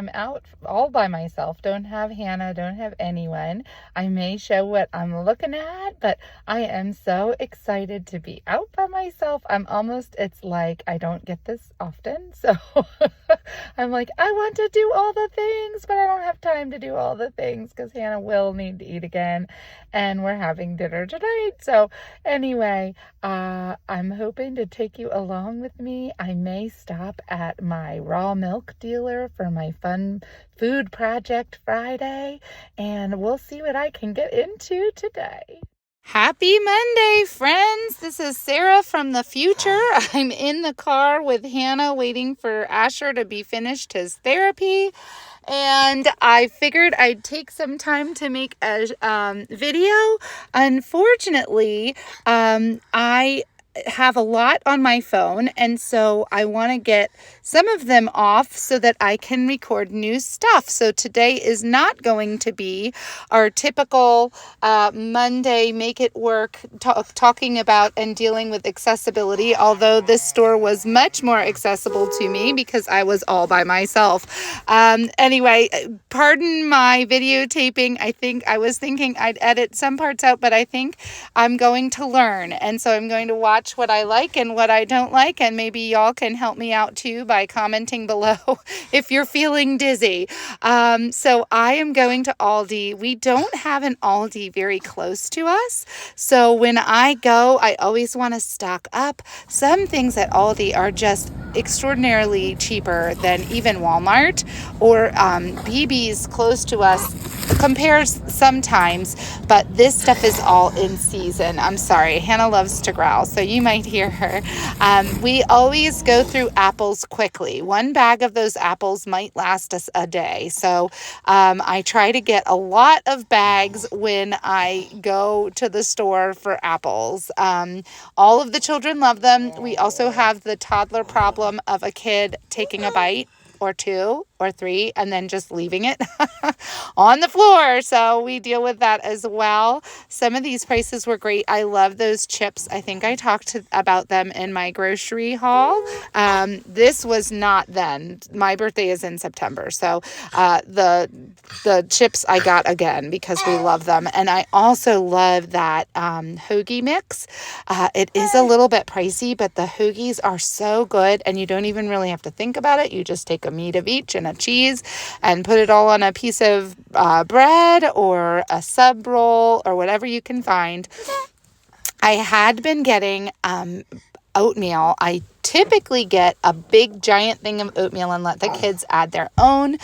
I'm out all by myself, don't have Hannah, don't have anyone. I may show what I'm looking at, but I am so excited to be out by myself. It's like I don't get this often. So I'm like, I want to do all the things, but I don't have time to do all the things because Hannah will need to eat again. And we're having dinner tonight. So anyway, I'm hoping to take you along with me. I may stop at my raw milk dealer for my fun food project Friday, and we'll see what I can get into today. Happy Monday, friends. This is Sarah from the future. I'm in the car with Hannah waiting for Asher to be finished his therapy. And I figured I'd take some time to make a video. Unfortunately, I have a lot on my phone, and so I want to get some of them off so that I can record new stuff. So today is not going to be our typical Monday make it work talking about and dealing with accessibility, although this store was much more accessible to me because I was all by myself. Anyway, pardon my videotaping. I was thinking I'd edit some parts out, but I think I'm going to learn, and so I'm going to watch what I like and what I don't like, and maybe y'all can help me out too by commenting below if you're feeling dizzy. So I am going to Aldi. We don't have an Aldi very close to us, so when I go, I always want to stock up. Some things at Aldi are just extraordinarily cheaper than even Walmart, or BB's close to us compares sometimes, but this stuff is all in season. I'm sorry, Hannah loves to growl, so you might hear her. We always go through apples quickly. One bag of those apples might last us a day, so I try to get a lot of bags when I go to the store for apples. All of the children love them. We also have the toddler problem of a kid taking a bite or two or three and then just leaving it on the floor. So we deal with that as well. Some of these prices were great. I love those chips. I think I talked about them in my grocery haul. This was not then. My birthday is in September. So the chips I got again because we love them. And I also love that hoagie mix. It is a little bit pricey, but the hoagies are so good, and you don't even really have to think about it. You just take a meat of each and a cheese and put it all on a piece of bread or a sub roll or whatever you can find. I had been getting oatmeal. I typically get a big giant thing of oatmeal and let the kids add their own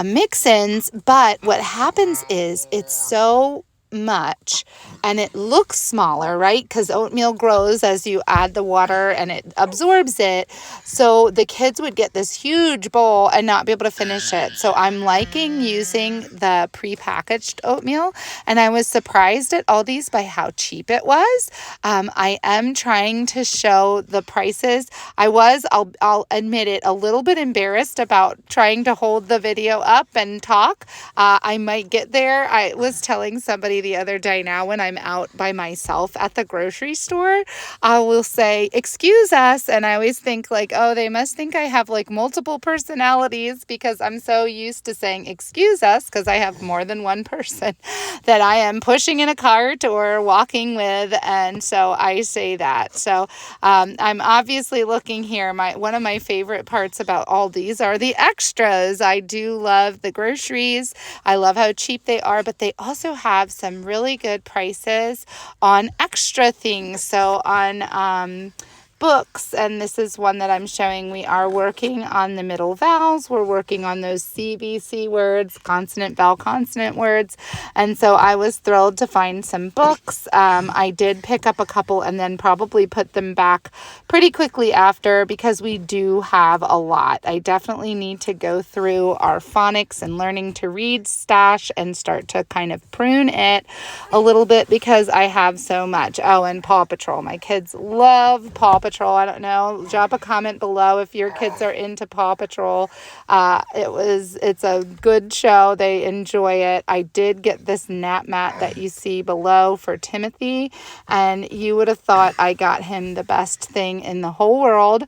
mix-ins, but what happens is it's so much and it looks smaller, right? Because oatmeal grows as you add the water and it absorbs it. So the kids would get this huge bowl and not be able to finish it. So I'm liking using the prepackaged oatmeal, and I was surprised at Aldi's by how cheap it was. I am trying to show the prices. I'll admit it, a little bit embarrassed about trying to hold the video up and talk. I might get there. I was telling somebody the other day, now when I'm out by myself at the grocery store, I will say, excuse us. And I always think like, oh, they must think I have like multiple personalities because I'm so used to saying excuse us because I have more than one person that I am pushing in a cart or walking with. And so I say that. So I'm obviously looking here. One of my favorite parts about Aldi's are the extras. I do love the groceries. I love how cheap they are, but they also have some really good prices on extra things. So on books, and this is one that I'm showing. We are working on the middle vowels. We're working on those CVC words, consonant, vowel, consonant words. And so I was thrilled to find some books. I did pick up a couple and then probably put them back pretty quickly after because we do have a lot. I definitely need to go through our phonics and learning to read stash and start to kind of prune it a little bit because I have so much. Oh, and Paw Patrol. My kids love Paw Patrol. Patrol. I don't know. Drop a comment below if your kids are into Paw Patrol. It's a good show. They enjoy it. I did get this nap mat that you see below for Timothy, and you would have thought I got him the best thing in the whole world.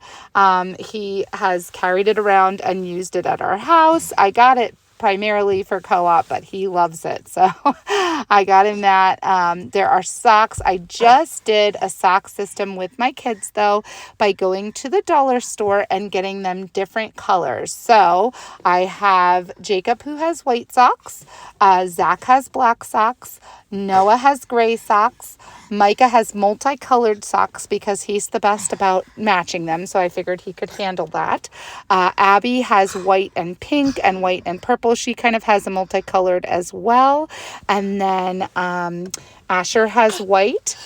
He has carried it around and used it at our house. I got it primarily for co-op, but he loves it. So I got him that. There are socks. I just did a sock system with my kids though by going to the dollar store and getting them different colors. So I have Jacob who has white socks. Zach has black socks. Noah has gray socks. Micah has multicolored socks because he's the best about matching them, so I figured he could handle that. Abby has white and pink and white and purple. She kind of has a multicolored as well. And then Asher has white.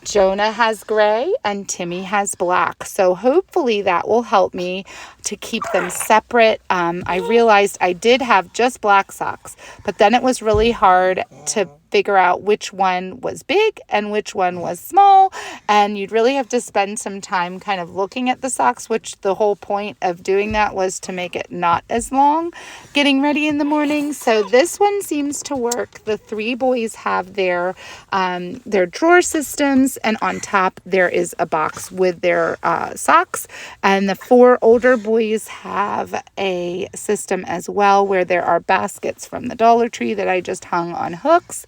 Jonah has gray and Timmy has black. So hopefully that will help me to keep them separate. I realized I did have just black socks, but then it was really hard to figure out which one was big and which one was small. And you'd really have to spend some time kind of looking at the socks, which the whole point of doing that was to make it not as long getting ready in the morning. So this one seems to work. The 3 boys have their drawer systems, and on top there is a box with their socks. And the 4 older boys have a system as well where there are baskets from the Dollar Tree that I just hung on hooks.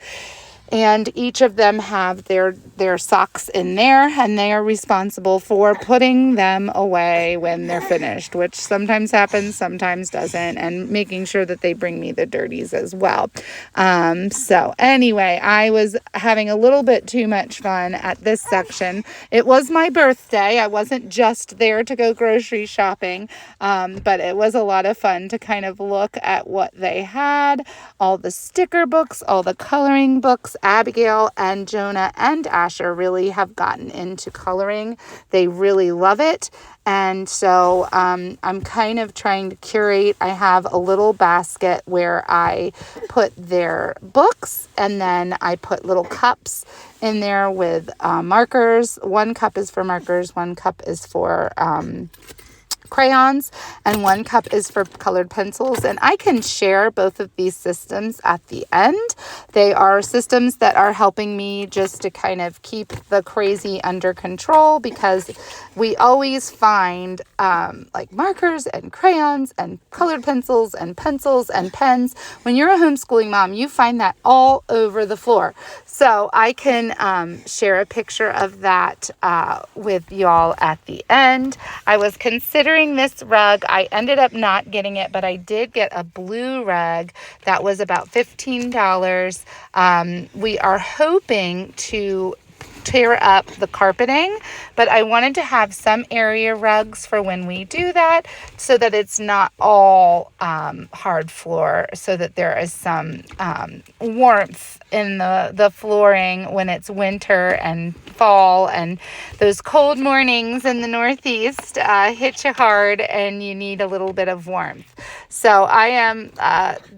And each of them have their socks in there, and they are responsible for putting them away when they're finished, which sometimes happens, sometimes doesn't, and making sure that they bring me the dirties as well. So anyway, I was having a little bit too much fun at this section. It was my birthday. I wasn't just there to go grocery shopping, but it was a lot of fun to kind of look at what they had, all the sticker books, all the coloring books. Abigail and Jonah and Asher really have gotten into coloring. They really love it. And so I'm kind of trying to curate. I have a little basket where I put their books, and then I put little cups in there with markers. 1 cup is for markers, 1 cup is for crayons, and 1 cup is for colored pencils. And I can share both of these systems at the end. They are systems that are helping me just to kind of keep the crazy under control, because we always find like markers and crayons and colored pencils and pens. When you're a homeschooling mom, you find that all over the floor. So I can share a picture of that with y'all at the end. I was considering this rug. I ended up not getting it, but I did get a blue rug that was about $15. We are hoping to tear up the carpeting, but I wanted to have some area rugs for when we do that, so that it's not all hard floor, so that there is some warmth in the flooring when it's winter and fall, and those cold mornings in the Northeast hit you hard and you need a little bit of warmth. So I am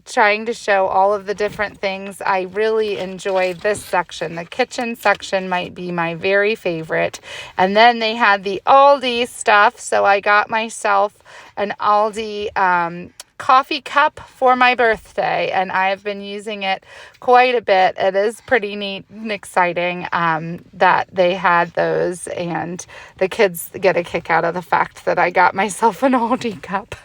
trying to show all of the different things. I really enjoy this section. The kitchen section might be my very favorite. And then they had the Aldi stuff. So I got myself an Aldi coffee cup for my birthday, and I have been using it quite a bit. It is pretty neat and exciting that they had those, and the kids get a kick out of the fact that I got myself an Aldi cup.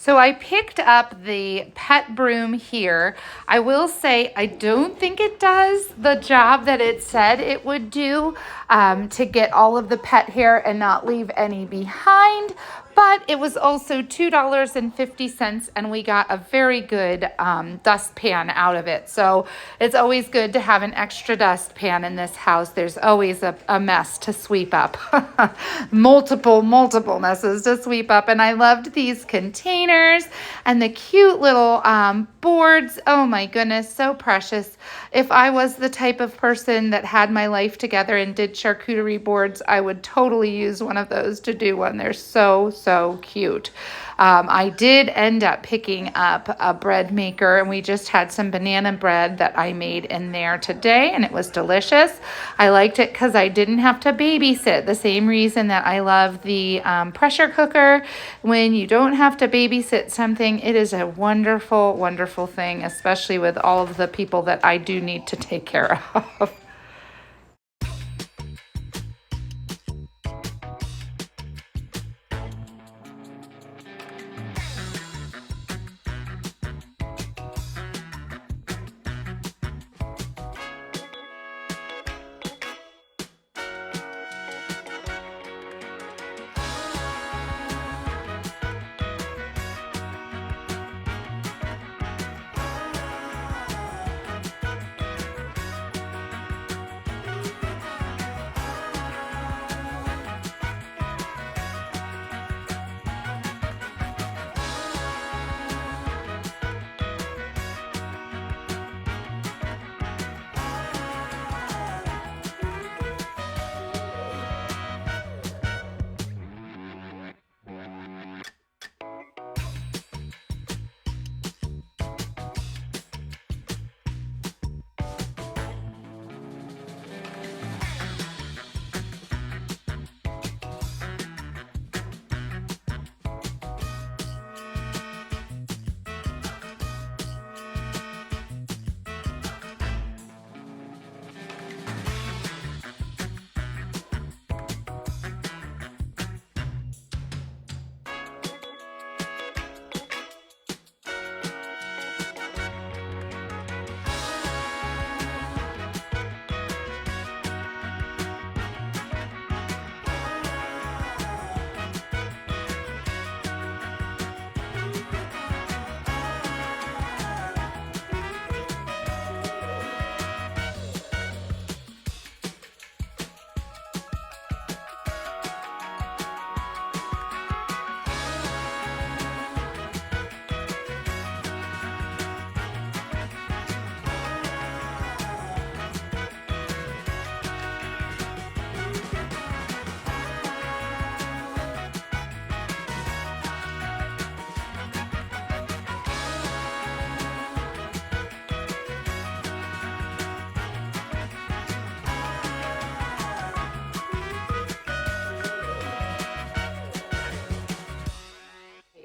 So I picked up the pet broom here. I will say I don't think it does the job that it said it would do to get all of the pet hair and not leave any behind. But it was also $2.50 and we got a very good dustpan out of it. So it's always good to have an extra dustpan in this house. There's always a mess to sweep up. multiple messes to sweep up. And I loved these containers and the cute little boards. Oh my goodness, so precious. If I was the type of person that had my life together and did charcuterie boards, I would totally use one of those to do one. They're so cute. I did end up picking up a bread maker, and we just had some banana bread that I made in there today, and it was delicious. I liked it because I didn't have to babysit. The same reason that I love the pressure cooker. When you don't have to babysit something, it is a wonderful thing, especially with all of the people that I do need to take care of.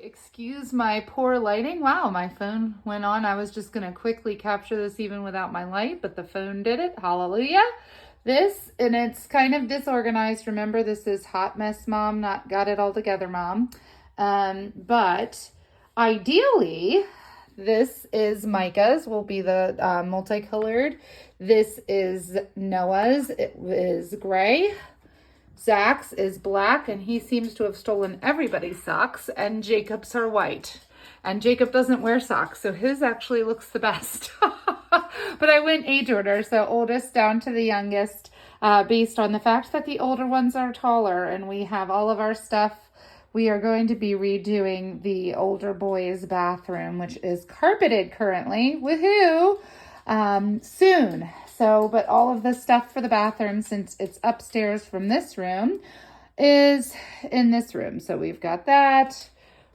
Excuse my poor lighting. Wow, my phone went on. I was just going to quickly capture this even without my light, but the phone did it. Hallelujah. This, and it's kind of disorganized. Remember, this is Hot Mess Mom, not Got It All Together Mom. But ideally, this is Micah's, will be the multicolored. This is Noah's. It is gray. Zach's is black, and he seems to have stolen everybody's socks, and Jacob's are white. And Jacob doesn't wear socks, so his actually looks the best. But I went age order, so oldest down to the youngest, based on the fact that the older ones are taller, and we have all of our stuff. We are going to be redoing the older boys' bathroom, which is carpeted currently. Woohoo! Soon. So, but all of the stuff for the bathroom, since it's upstairs from this room, is in this room. So we've got that.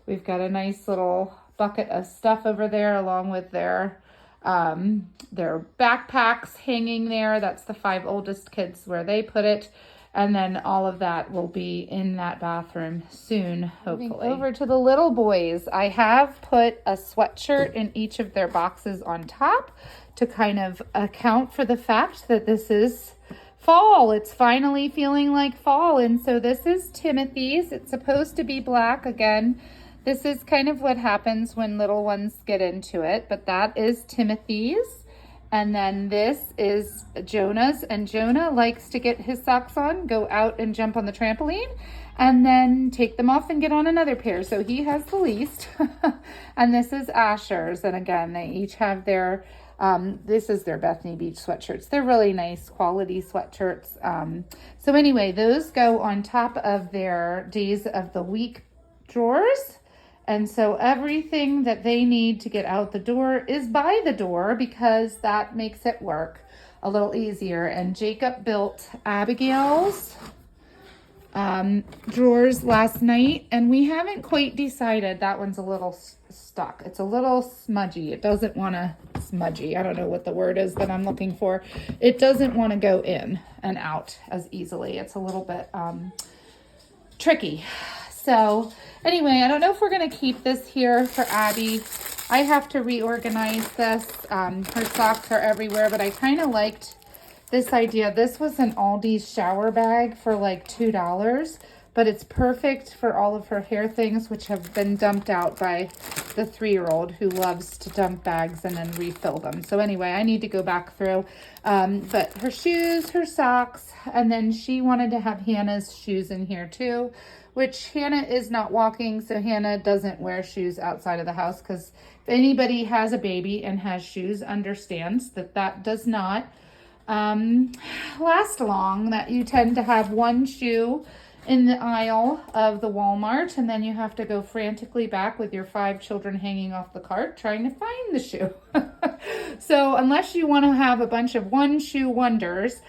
We've got a nice little bucket of stuff over there, along with their backpacks hanging there. That's the 5 oldest kids where they put it. And then all of that will be in that bathroom soon, hopefully. Moving over to the little boys, I have put a sweatshirt in each of their boxes on top to kind of account for the fact that this is fall. It's finally feeling like fall. And so this is Timothy's. It's supposed to be black. Again, This is kind of what happens when little ones get into it, but that is Timothy's. And then this is Jonah's, and Jonah likes to get his socks on, go out and jump on the trampoline, and then take them off and get on another pair. So he has the least. And this is Asher's, and again, they each have their, this is their Bethany Beach sweatshirts. They're really nice quality sweatshirts. So anyway, those go on top of their days of the week drawers. And so everything that they need to get out the door is by the door, because that makes it work a little easier. And Jacob built Abigail's drawers last night, and we haven't quite decided. That one's a little stuck. It's a little smudgy. It doesn't want to smudgy. I don't know what the word is that I'm looking for. It doesn't want to go in and out as easily. It's a little bit tricky. So anyway, I don't know if we're going to keep this here for Abby. I have to reorganize this. Her socks are everywhere, but I kind of liked this idea. This was an Aldi shower bag for like $2, but it's perfect for all of her hair things, which have been dumped out by the 3-year-old who loves to dump bags and then refill them. So anyway, I need to go back through. But her shoes, her socks, and then she wanted to have Hannah's shoes in here too, which Hannah is not walking, so Hannah doesn't wear shoes outside of the house, because if anybody has a baby and has shoes understands that that does not last long, that you tend to have one shoe in the aisle of the Walmart, and then you have to go frantically back with your 5 children hanging off the cart trying to find the shoe. So unless you want to have a bunch of one shoe wonders,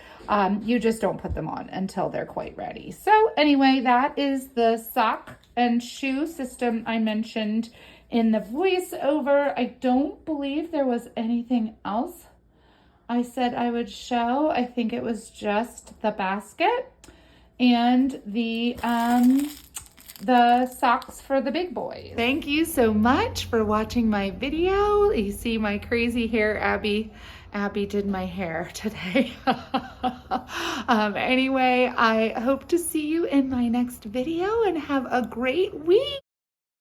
you just don't put them on until they're quite ready. So anyway, that is the sock and shoe system I mentioned in the voiceover. I don't believe there was anything else I said I would show. I think it was just the basket and the socks for the big boys. Thank you so much for watching my video. You see my crazy hair. Abby did my hair today. Anyway, I hope to see you in my next video, and have a great week.